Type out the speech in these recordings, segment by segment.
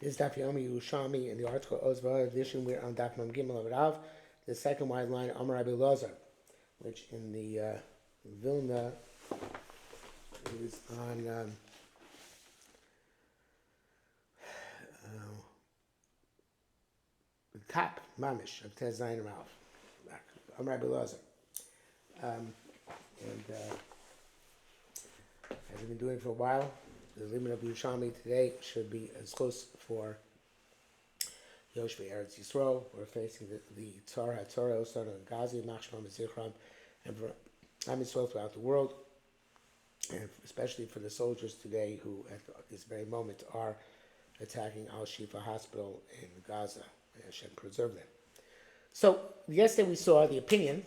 Is Daf Yomi Yerushalmi in the article Ozva edition. We're on Daf Mem Gimel of Rav, the second wide line Amar Rabbi Lazar, which in the Vilna is on the top mamish of Tez Zayin Rav. Amar Rabbi Lazar, and as we've been doing for a while. The limit of Yerushalmi today should be as close for Yoshvei Eretz Yisrael. We're facing the Tzar HaTorah, Osar and Gazi, Machshma Zichram, and for Am Yisrael throughout the world, and especially for the soldiers today who, at this very moment, are attacking Al Shifa Hospital in Gaza. Hashem preserve them. So, yesterday we saw the opinion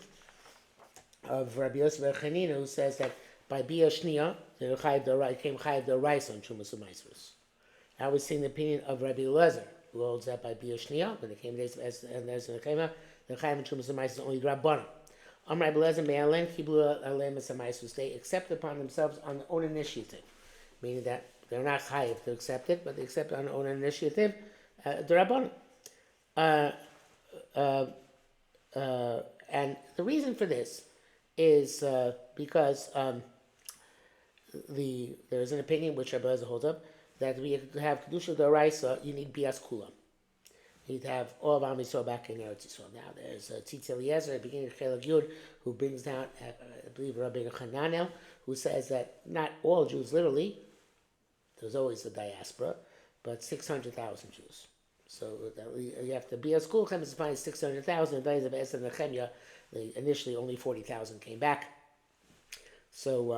of Rabbi Yosef Chanina, who says that by Bia Shnia, the came Chayiv D'Oraisa on Trumas U'Maisrus. Now we're seeing the opinion of Rabbi Eliezer, who holds that by Bia Shnia, when they came days as Nechema, the Chayiv and Trumas U'Maisrus only Drabbana. Rabbi Eliezer Me'alen Kiblu Alem U'Maisrus. They accept upon themselves on their own initiative, meaning that they're not Chayiv to accept it, but they accept on their own initiative, Drabbana. And the reason for this is because there's an opinion which Rabbi Eliezer holds up that we have Kedusha D'Oraisa, you need Bias Kula. You need to have all of Am Yisrael back in Eretz Yisrael. Now there's Tzitz Eliezer at the beginning of Chelag Yud who brings down, I believe, Rabbi Hananel, who says that not all Jews literally, there's always a diaspora, but 600,000 Jews. So you have to be a school comes to find 600,000. In the days of Esther and Nehemiah, initially only 40,000 came back. So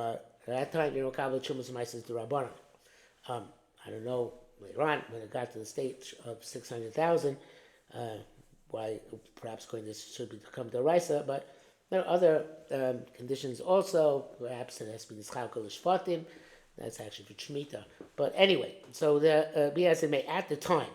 at that time, Kabbalah Chumas U'Maisrus D'Rabbanan. I don't know later on when it got to the stage of 600,000, why perhaps going this should become D'Oraisa, but there are other conditions also. Perhaps it has to be the Schal Shvatim. That's actually for Shemitah. But anyway, so the BSMA at the time,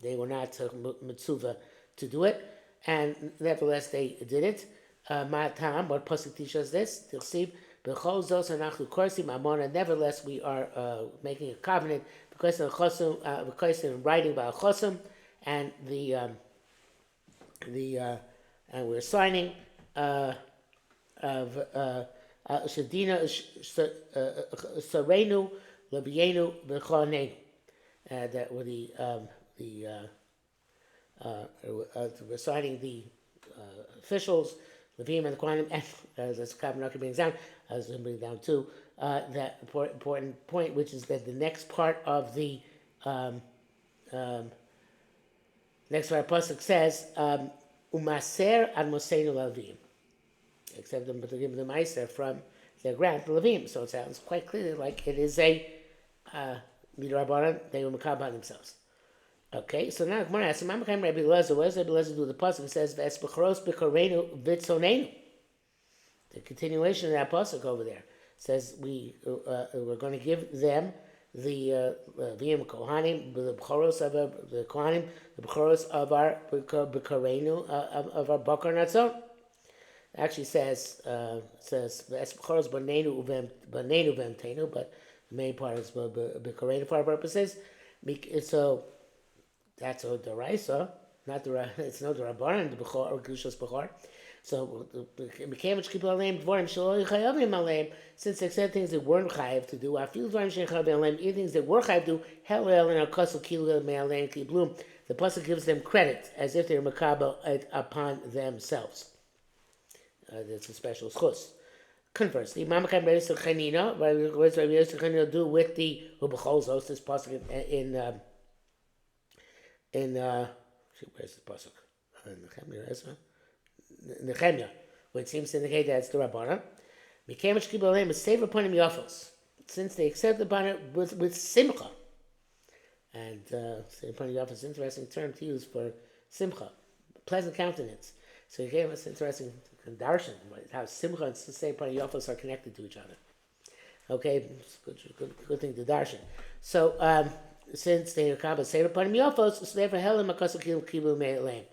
they were not mitzvah to do it, and nevertheless they did it. Ma'atam, what pasuk teaches this? Tilsiv b'chol zos anachnu korsim amona. Nevertheless, we are making a covenant because of chosum, because of writing by a chosum, and and we're signing of shadina sarenu lebienu b'chonenu. That were we're signing the officials, Levim and the Kohanim, and as Kabbalah brings down, as we bring down too, that important point, which is that the next part of the next part of Pasuk says, Umaser ad Moseinu Levim, except them to give the Meiser from their grant to Levim. So it sounds quite clearly like it is a Midrabanan, they were Makabah themselves. Okay, so now Gemara asks, Rabbi Eliezer, what does Rabbi Eliezer do? The pasuk it says, "V'esbechros b'korenu v'tzonenu." The continuation of that pasuk over there says we're going to give them the v'im kohanim, the b'choros of the kohanim, the b'choros of our b'korenu of our bakar natzon. It actually says "V'esbechros b'nenu v'emtenu," but the main part is b'korenu for our purposes. So that's a deraisa, not the. It's no derabanan the bechor or gushos bechor. So became which people aleim dvorim shelo yichayavim aleim. Since they said things they weren't chayav to do, I feel dvorim sheichayavim aleim. Even things they were chayav to do, helel and akasel kilu me'aleim kiblum. The pasuk gives them credit as if they're makabel upon themselves. That's a special schus. Conversely, Mamakam Rabbi Yosef Chanina, what does Rabbi Yosef Chanina do with the Ubechol this pasuk in where's the pasuk? Nehemiah, which seems to indicate that it's the Rabbana. Became a shkibul aleim, save upon him yafos, since they accept upon it with simcha. And save upon him yafos, interesting term to use for simcha, pleasant countenance. So he gave us interesting darshan, how simcha and save upon him yafos are connected to each other. Okay, good thing to darshan. So since they are saved upon him yafos, so therefore helim akasel kilu me'aleim.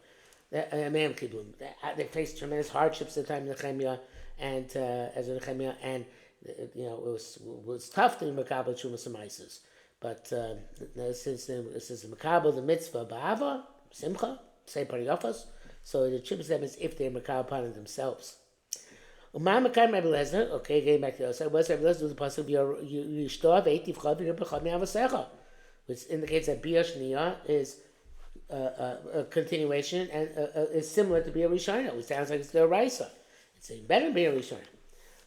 They faced tremendous hardships at the time of Nehemiah, and as in Nehemiah, and it was tough to Makabel Chumas U'Maisrus. But since this is Makabel, the mitzvah, Ba'ava, Simcha, say Pariyafas, so it attributes them as if they're Makabel upon it themselves. Okay, getting back to the other side. What's Rabbi Lezer do the pasuk Yishtov Eitivcha V'Yirbecha Me'avasecha, which indicates that Bia Shniya is a continuation and is similar to Bia Rishona, which sounds like it's the Raisa. It's even better than Bia Rishona.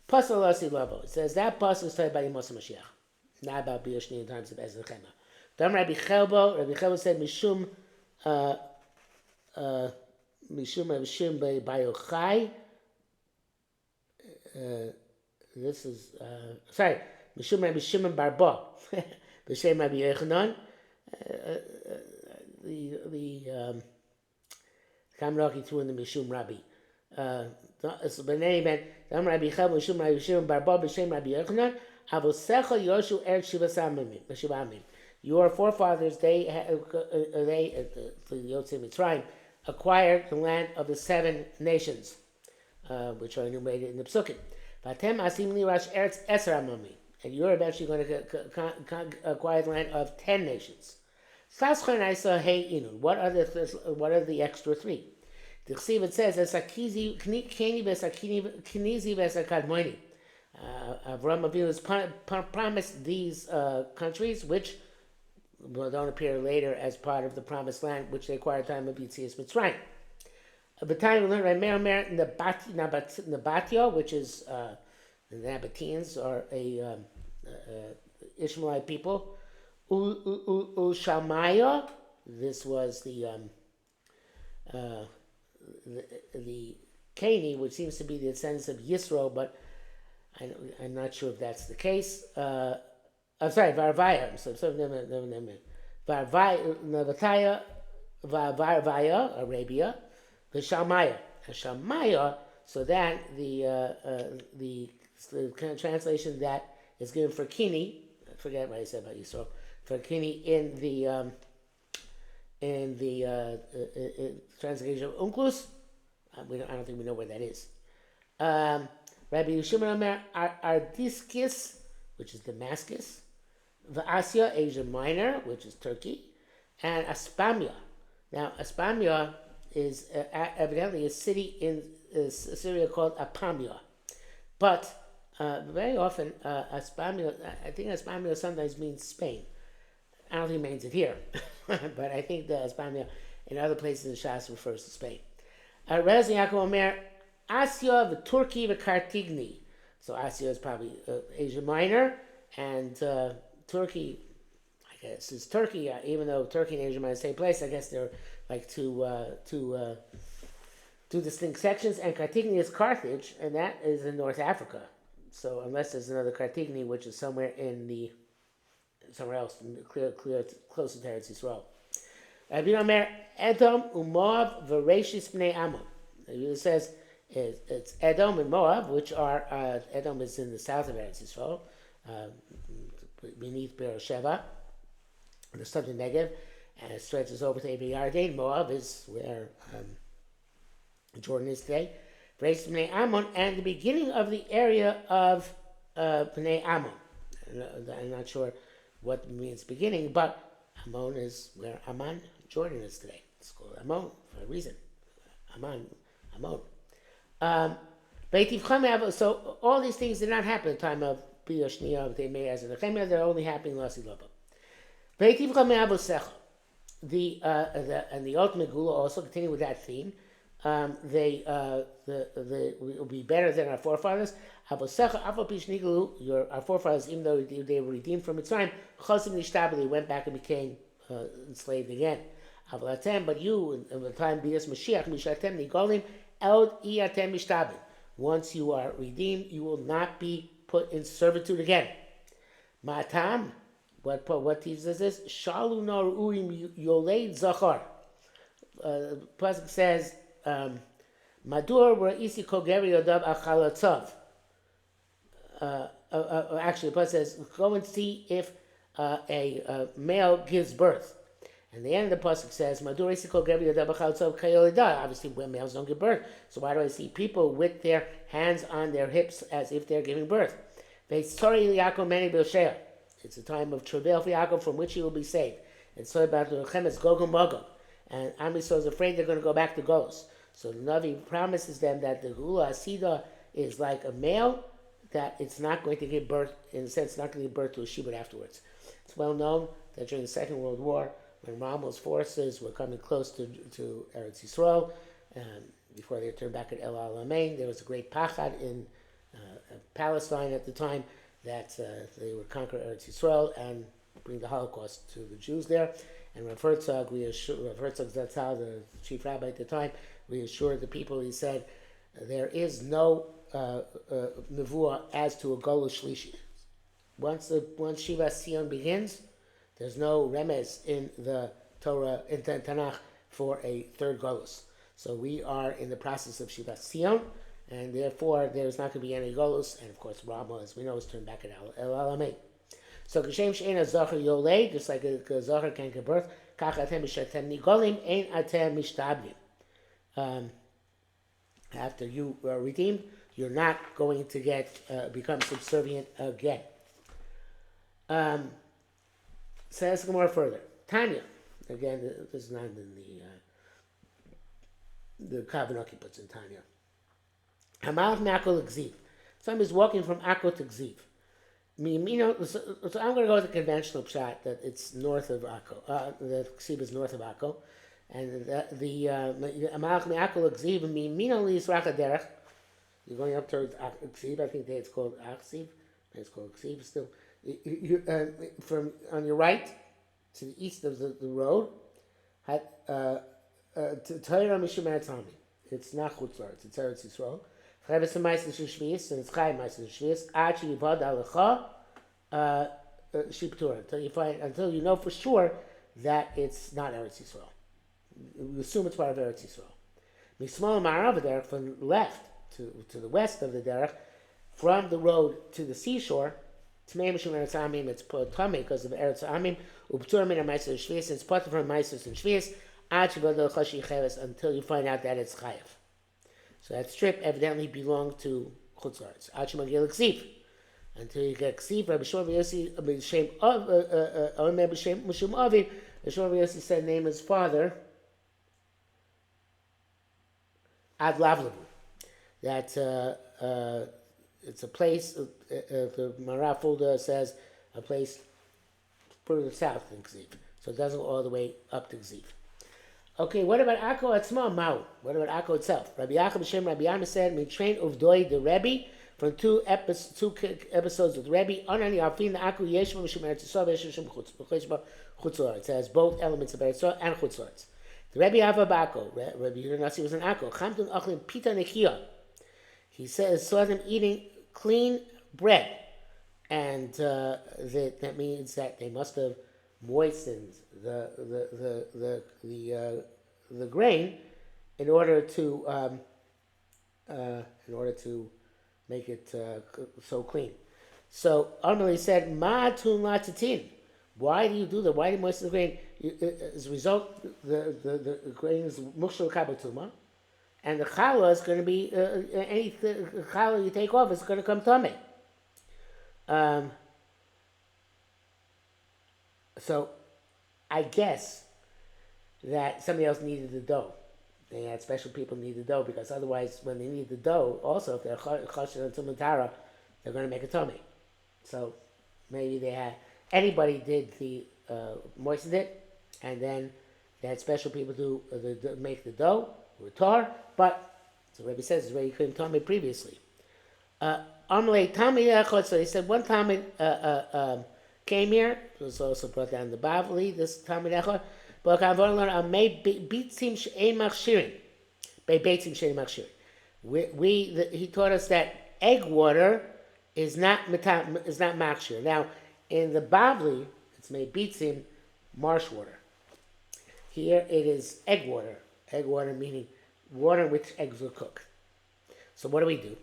Pasuk Lasi Lavo. It says that pasuk is told by Yemos Mashiach, not about Bia Shniya in times of Ezra Chema. Dam Rabbi Chelbo said Mishum Rabbi Shim Bayochai. This is sorry, Mishum Rabbi Shimon Barba, B'Shem Rabbi Yechanan. The Kamraki threw in the Mishum Rabbi. So B'nei Ben Dam Rabbi Chav Mishum Rabbi Shimon Barba B'Shem Rabbi Yechanan. Avosecha Yoshu Eretz Shiva Amim. Your forefathers, they the Yotzei Mitzrayim, acquired the land of the 7 nations, which are enumerated in the Psukim. Vatem asim lirash eretz eser amami, and you're eventually going to acquire the land of 10 nations. What are the extra 3? The Chsiv, it says Esakizi Keni Kenizi Vesakadmoini. Avraham Avinu has promised these countries, which don't appear later as part of the promised land, which they acquired at the time of Yetzias Mitzrayim. The time we learned right Mer Nabatio, which is the Nabateans, are a Ishmaelite people. Ushalmaya, this was the Cani, which seems to be the descendants of Yisro, but I'm not sure if that's the case. I'm sorry, Varvaya. Varvaya, Arabia, the Shalmaya. So that the translation that is given for Kini, I forget what I said about Yisro, for Kini in the translation of Unklus. I don't think we know where that is. Rabbi Yishimon Omer Ardiskis, which is Damascus, V'Asya, Asia Minor, which is Turkey, and Aspamia. Now, Aspamia is evidently a city in Syria called Apamia. But very often, Aspamia, I think Aspamia sometimes means Spain. I don't think it means it here, but I think the Aspamia in other places in Shas refers to Spain. Rez Yaakov Omer, Asya, the Turkey, the Kartigni. So Asya is probably Asia Minor, and Turkey, I guess, is Turkey. Even though Turkey and Asia Minor are the same place, I guess they're like two distinct sections. And Kartigni is Carthage, and that is in North Africa. So unless there's another Kartigni, which is somewhere else, closer to Eretz Yisrael. Rabbi Omer, Edom, Umoav, Vereshis Bnei Ammon. It says it's Edom and Moab, which are, Edom is in the south of Eretz Yisrael, beneath Beersheba, the southern Negev, and it stretches over to Evi Yarden. Moab is where Jordan is today. Vereshis Bnei Ammon, and the beginning of the area of Bnei Ammon. I'm not sure what means beginning, but Ammon is where Amman, Jordan is today. It's called Ammon for a reason. Ammon. So all these things did not happen at the time of Bia Shniya, Me'ez, and Nehemiah. They're only happening in Lasi Loba. And the ultimate Gula also, continuing with that theme, they will be better than our forefathers. Our forefathers, even though they were redeemed from Mitzrayim, they went back and became enslaved again. But you, in the time Bias Mashiach, Mishatem Nigolim, Eld Iatem Mishtabin. Once you are redeemed, you will not be put in servitude again. Matam, what teaches us this? Shalu Nar Uim Yoleid Zachar. Pasuk says, Madur Ra'isi Kogeri Yodav Achalatzav. Actually, the pasuk says, go and see if a male gives birth. And the end of the pasuk says, obviously when males don't give birth. So why do I see people with their hands on their hips as if they're giving birth? It's a time of travail for Yaakov from which he will be saved. And so about the Chemes Gog and Magog. And Am Yisrael is afraid they're going to go back to Golos. So the Navi promises them that the Gula Asida is like a male, that it's not going to give birth, in a sense, not going to give birth to a Shibud afterwards. It's well known that during the Second World War, when Rommel's forces were coming close to Eretz Yisrael, before they turned back at El Alamein, there was a great pachad in Palestine at the time that they would conquer Eretz Yisrael and bring the Holocaust to the Jews there. And Rav Herzog Zatzal, the chief rabbi at the time, reassured the people. He said, there is no nevuah as to a Golus Shlishi. Once Shivas Sion begins, there's no remez in the Torah, in the Tanakh, for a third Golus. So we are in the process of Shivas Sion, and therefore there's not going to be any Golus. And of course, Rama, as we know, is turned back at El Alamein. So Kashem She'ena Zachar Yolei, just like a Zachar can't give birth, Kach Atem Mishatem Nigolim, Ein Atem Mishtablim. After you are redeemed, you're not going to become subservient again. So let's go more further. Tanya, again, this is not in the Kavanaki puts in Tanya. Hamalach Me'akol Gziv. Somebody is walking from Akko to Gziv. So I'm going to go with the conventional shot that it's north of Akko. The Gziv is north of Akko. And the Hamalach Me'akol Gziv, Mimino Yisracha Derech. You're going up towards Gziv. I think it's called Achziv. It's called Gziv still. From on your right to the east of the road, to Torah Mishum Eretzami. It's not Chutzlar, it's Eretz Yisrael. Chayav Ma'aser Shevi'is, and it's Chayav Ma'aser Shevi'is. Ad Sheyivad Alecha Shiptura. Until you know for sure that it's not Eretz Yisrael. We assume it's part of Eretz Yisrael. Mismal Ma'arav Derech, from left to the west of the Derech, from the road to the seashore. Tmei Mishum Eretz Amim, it's Tamei because of Eretz Amim. Uptur Min Ma'aser Shevi'is, it's part of her Ma'aser and Shevi'is. Ad Sheyivad Alecha Shicheves, until you find out that it's Chayav. So that strip evidently belonged to Chutz La'aretz. Ad Shemagil Ksiv, until you get Ksiv. Rabbi Shmuel Yossi b'Shem Omer b'Shem Mishum Aviv. Rabbi Shmuel Yossi said name his father Ad Lavlavu. That it's a place. The Maraf Fulda says a place further south than Ksiv, so it doesn't go all the way up to Ksiv. Okay, what about Akko Atzma Mau? What about Akko itself? Rabbi Yachim Shem Rabbi Yama said, "We train Uvdoi the Rebbe from two episodes with Rebbe. Anani Afin the Akko Yeshua Mishum Eretz Yisrael Yeshua Mishum Chutz La'aretz." It has both elements of Eretz Yisrael and Chutz La'aretz. The Rebbe Ava Bako, Rabbi Yehuda Nasi was an Akko. Chamtun Achlin Pita Nechia. He saw them eating clean bread, and that means that they must have moistened the grain in order to make it so clean. So Armali said, "Ma tun latatin." Why do you do that? Why do you moisten the grain? As a result, the grain is mushal kabatuma, and the challah is going to be any challah you take off is going to come tummy. So I guess that somebody else needed the dough. They had special people need the dough, because otherwise, when they need the dough, also if they're chasher and tumantara, they're going to make a tummy. So maybe anybody did the moistened it, and then they had special people do make the dough or tar. But so Rebbe says it's already couldn't tummy previously. Amalei Tamid Echad. So he said one Tamid came here. It was also brought down in the Bavli. This Tamid Echad. But he taught us that egg water is not machshir. Now, in the Bavli, it's made bitzim, marsh water. Here it is egg water. Egg water meaning water in which eggs were cooked. So what do?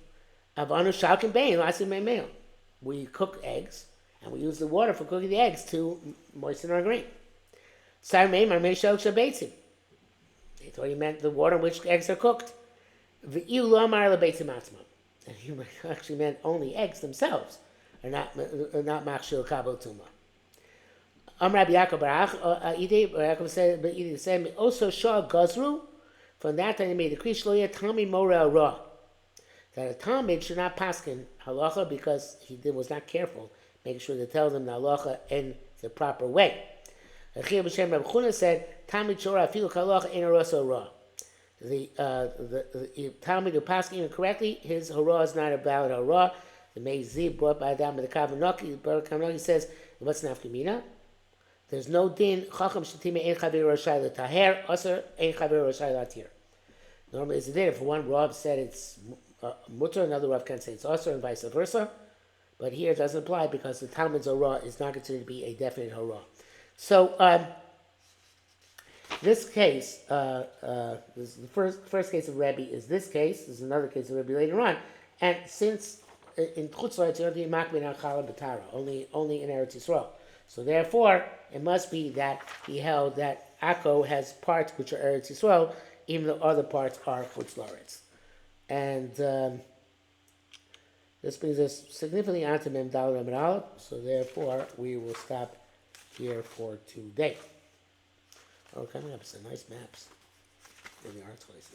We cook eggs, and we use the water for cooking the eggs to moisten our grain. They thought he meant the water in which eggs are cooked. And he actually meant only eggs themselves. are not machshir kabel tuma. Rabbi Yaakov Barach, Yaakov said, but Idi said, also Shah Gazru. From that time, he made a decree Shloya Tami Morel Ra, that a Talmud should not paskin halacha because he was not careful, making sure to tell them the halacha in the proper way. Achia B'Shem Rabbi Chuna said, Talmud Shora Afilu Halacha Ein Araso Ra. The Talmud who paskin incorrectly, his hara is not a valid hara. The Meizib brought by Adam the Kavanaki. The Kavanaki says, what's nafkamina? There's no din chacham shetima ein chaver rashai l'taher aser ein chaver rashai latir. Normally, it's a din. If one Rav said it's mutter, another Rav can say it's aser, and vice versa. But here it doesn't apply because the Talmud's hara is not considered to be a definite hara. So this case, this is the first case of Rebbe is this case. There's another case of Rebbe later on, and since in Chutz La'aretz you're not makbid on chala b'tara, only in Eretz Yisrael. So therefore, it must be that he held that Akko has parts which are Eretz Yisrael, even though other parts are Chutz La'aretz. And this brings us significantly on to Mem Dal Amud Aleph. So therefore, we will stop here for today. Oh, coming up some nice maps in the arts place.